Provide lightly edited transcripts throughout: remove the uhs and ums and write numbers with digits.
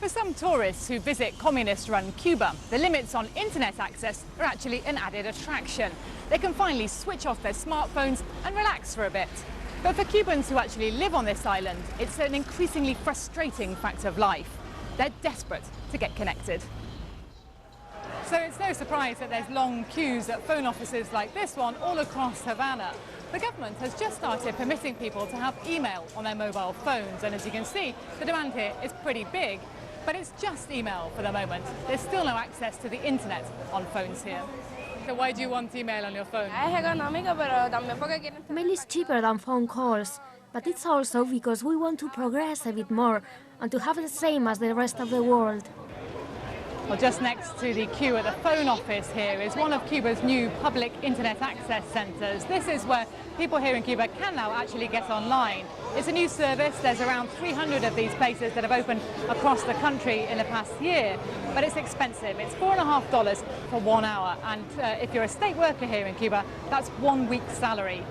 For some tourists who visit communist-run Cuba, the limits on internet access are actually an added attraction. They can finally switch off their smartphones and relax for a bit. But for Cubans who actually live on this island, it's an increasingly frustrating fact of life. They're desperate to get connected. So it's no surprise that there's long queues at phone offices like this one all across Havana. The government has just started permitting people to have email on their mobile phones, and as you can see, the demand here is pretty big. But it's just email for the moment. There's still no access to the internet on phones here. So why do you want email on your phone? Mail is cheaper than phone calls, but it's also because we want to progress a bit more and to have the same as the rest of the world. Well, just next to the queue at the phone office here is one of Cuba's new public internet access centres. This is where people here in Cuba can now actually get online. It's a new service. There's around 300 of these places that have opened across the country in the past year, but it's expensive. It's $4.50 for 1 hour, and if you're a state worker here in Cuba, that's 1 week's salary.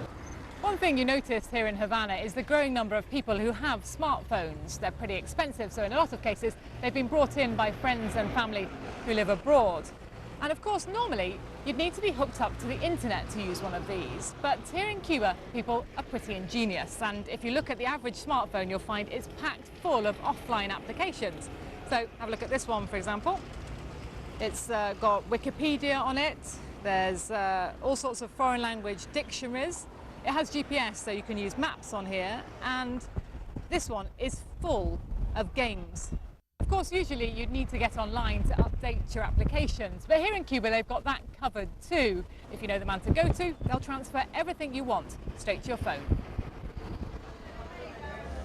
One thing you notice here in Havana is the growing number of people who have smartphones. They're pretty expensive, so in a lot of cases they've been brought in by friends and family who live abroad. And of course, normally you'd need to be hooked up to the internet to use one of these. But here in Cuba, people are pretty ingenious. And if you look at the average smartphone, you'll find it's packed full of offline applications. So have a look at this one, for example. It's got Wikipedia on it. There's all sorts of foreign language dictionaries. It has GPS, so you can use maps on here, and this one is full of games. Of course, usually you'd need to get online to update your applications, but here in Cuba they've got that covered too. If you know the man to go to, they'll transfer everything you want straight to your phone.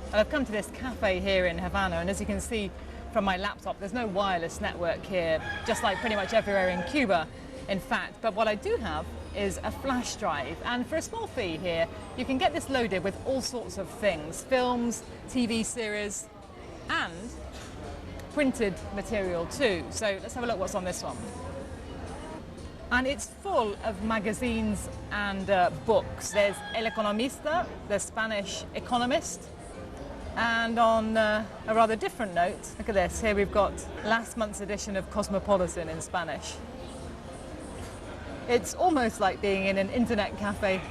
And I've come to this cafe here in Havana, and as you can see from my laptop, there's no wireless network here, just like pretty much everywhere in Cuba, in fact. But what I do have is a flash drive, and for a small fee here you can get this loaded with all sorts of things: films, TV series and printed material too. So let's have a look what's on this one. And it's full of magazines and books. There's El Economista, the Spanish Economist, and on a rather different note, look at this, here we've got last month's edition of Cosmopolitan in Spanish. It's almost like being in an internet cafe,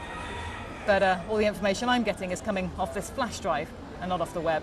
but all the information I'm getting is coming off this flash drive and not off the web.